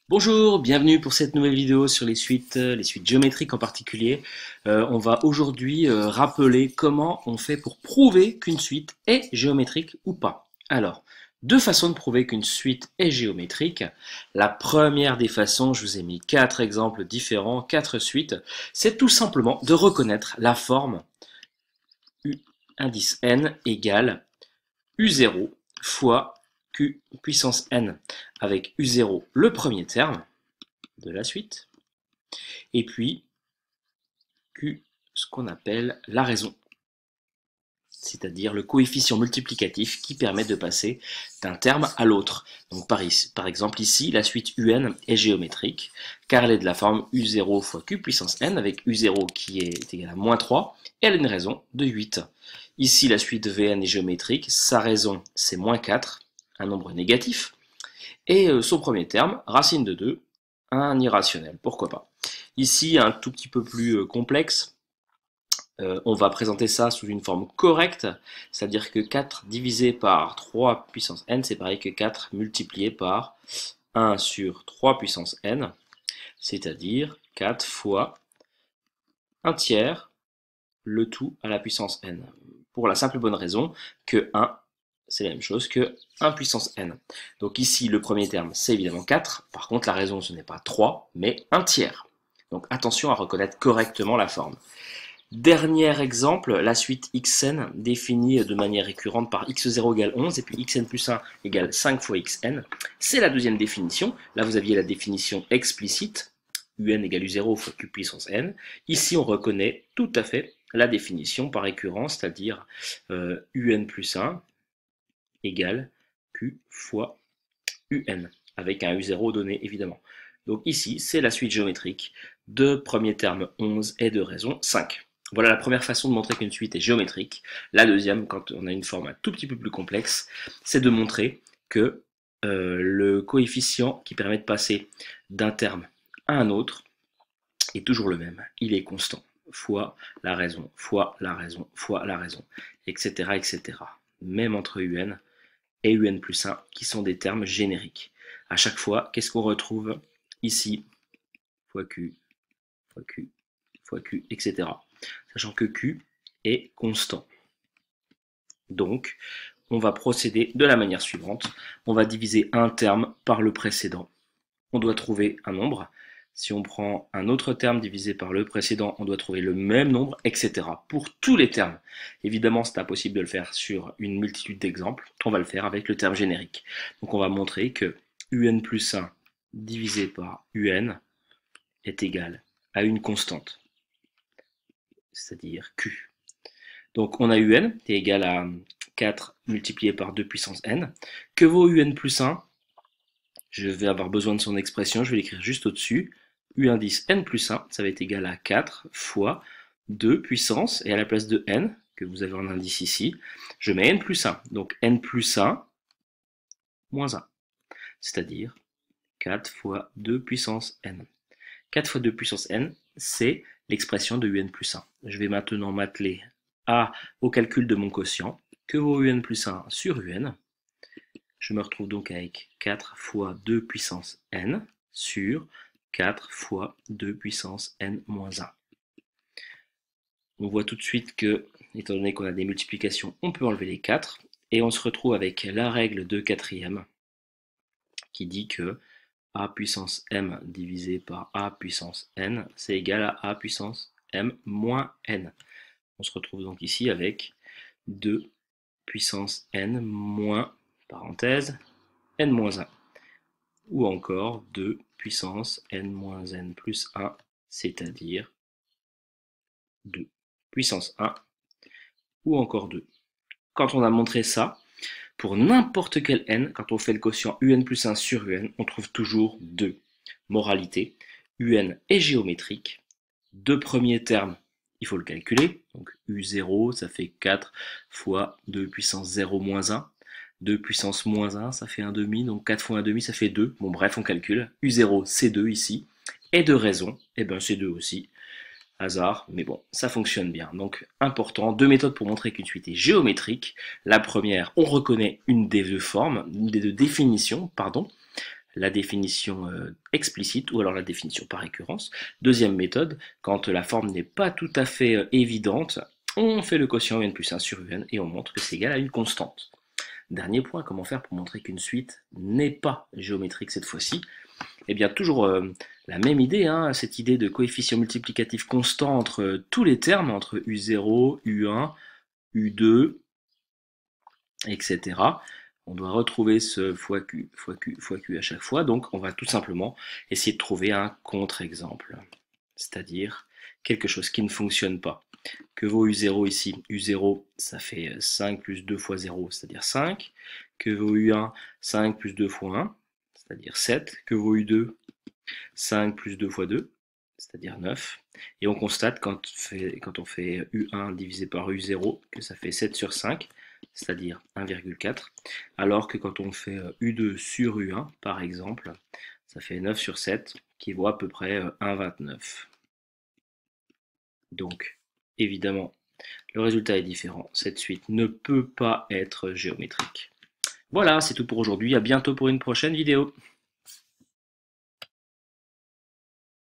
Bonjour, bienvenue pour cette nouvelle vidéo sur les suites géométriques en particulier. On va aujourd'hui rappeler comment on fait pour prouver qu'une suite est géométrique ou pas. Alors, deux façons de prouver qu'une suite est géométrique. La première des façons, je vous ai mis 4 exemples différents, 4 suites, c'est tout simplement de reconnaître la forme U indice n égale U0 fois Q puissance n, avec U0 le premier terme de la suite, et puis Q, ce qu'on appelle la raison, c'est-à-dire le coefficient multiplicatif qui permet de passer d'un terme à l'autre. Donc par exemple ici, la suite UN est géométrique, car elle est de la forme U0 fois Q puissance n, avec U0 qui est égal à moins 3, et elle a une raison de 8. Ici, la suite Vn est géométrique, sa raison c'est moins 4, un nombre négatif, et son premier terme, racine de 2, un irrationnel, pourquoi pas. Ici, un tout petit peu plus complexe, on va présenter ça sous une forme correcte, c'est-à-dire que 4 divisé par 3 puissance n, c'est pareil que 4 multiplié par 1 sur 3 puissance n, c'est-à-dire 4 fois 1 tiers le tout à la puissance n, pour la simple bonne raison que 1, c'est la même chose que 1 puissance n. Donc ici, le premier terme, c'est évidemment 4. Par contre, la raison, ce n'est pas 3, mais 1 tiers. Donc attention à reconnaître correctement la forme. Dernier exemple, la suite xn définie de manière récurrente par x0 égale 11 et puis xn plus 1 égale 5 fois xn. C'est la deuxième définition. Là, vous aviez la définition explicite, un égale u0 fois q puissance n. Ici, on reconnaît tout à fait la définition par récurrence, c'est-à-dire un plus 1 égale q fois un, avec un u0 donné évidemment. Donc ici, c'est la suite géométrique de premier terme 11 et de raison 5. Voilà la première façon de montrer qu'une suite est géométrique. La deuxième, quand on a une forme un tout petit peu plus complexe, c'est de montrer que le coefficient qui permet de passer d'un terme à un autre est toujours le même. Il est constant, fois la raison, fois la raison, fois la raison, etc. etc. Même entre un et un plus 1, qui sont des termes génériques. À chaque fois, qu'est-ce qu'on retrouve ici? Fois Q, fois Q, fois Q, etc. Sachant que Q est constant. Donc, on va procéder de la manière suivante. On va diviser un terme par le précédent. On doit trouver un nombre. Si on prend un autre terme divisé par le précédent, on doit trouver le même nombre, etc. Pour tous les termes. Évidemment, c'est impossible de le faire sur une multitude d'exemples. On va le faire avec le terme générique. Donc on va montrer que un plus 1 divisé par un est égal à une constante, c'est-à-dire Q. Donc on a un qui est égal à 4 multiplié par 2 puissance n. Que vaut un plus 1? Je vais avoir besoin de son expression, je vais l'écrire juste au-dessus. U indice n plus 1, ça va être égal à 4 fois 2 puissance, et à la place de n, que vous avez en indice ici, je mets n plus 1. Donc n plus 1 moins 1, c'est-à-dire 4 fois 2 puissance n. 4 fois 2 puissance n, c'est l'expression de un plus 1. Je vais maintenant m'atteler au calcul de mon quotient. Que vaut un plus 1 sur un? Je me retrouve donc avec 4 fois 2 puissance n sur 4 fois 2 puissance n moins 1. On voit tout de suite que, étant donné qu'on a des multiplications, on peut enlever les 4, et on se retrouve avec la règle de quatrième qui dit que a puissance m divisé par a puissance n, c'est égal à a puissance m moins n. On se retrouve donc ici avec 2 puissance n moins, parenthèse, n moins 1. Ou encore 2 puissance n moins n plus 1, c'est-à-dire 2 puissance 1, ou encore 2. Quand on a montré ça, pour n'importe quel n, quand on fait le quotient un plus 1 sur un, on trouve toujours 2. Moralité, un est géométrique. Deux premiers termes, il faut le calculer. Donc u0, ça fait 4 fois 2 puissance 0 moins 1. 2 puissance moins 1, ça fait 1 demi. Donc 4 fois 1 demi, ça fait 2. Bon bref, on calcule. U0, c'est 2 ici. Et de raison, eh ben c'est 2 aussi. hasard, mais bon, ça fonctionne bien. Donc, important, deux méthodes pour montrer qu'une suite est géométrique. La première, on reconnaît une des deux formes, une des deux définitions, pardon, la définition explicite ou alors la définition par récurrence. Deuxième méthode, quand la forme n'est pas tout à fait évidente, on fait le quotient n plus 1 sur un et on montre que c'est égal à une constante. Dernier point, comment faire pour montrer qu'une suite n'est pas géométrique cette fois-ci? Eh bien, toujours la même idée, hein, cette idée de coefficient multiplicatif constant entre tous les termes, entre U0, U1, U2, etc. On doit retrouver ce fois Q, fois Q, fois Q à chaque fois, donc on va tout simplement essayer de trouver un contre-exemple, c'est-à-dire quelque chose qui ne fonctionne pas. Que vaut U0 ici? U0, ça fait 5 plus 2 fois 0, c'est-à-dire 5. Que vaut U1? 5 plus 2 fois 1, c'est-à-dire 7. Que vaut U2? 5 plus 2 fois 2, c'est-à-dire 9. Et on constate quand on fait U1 divisé par U0 que ça fait 7 sur 5, c'est-à-dire 1,4. Alors que quand on fait U2 sur U1, par exemple, ça fait 9 sur 7, qui vaut à peu près 1,29. Donc, évidemment, le résultat est différent. Cette suite ne peut pas être géométrique. Voilà, c'est tout pour aujourd'hui. À bientôt pour une prochaine vidéo.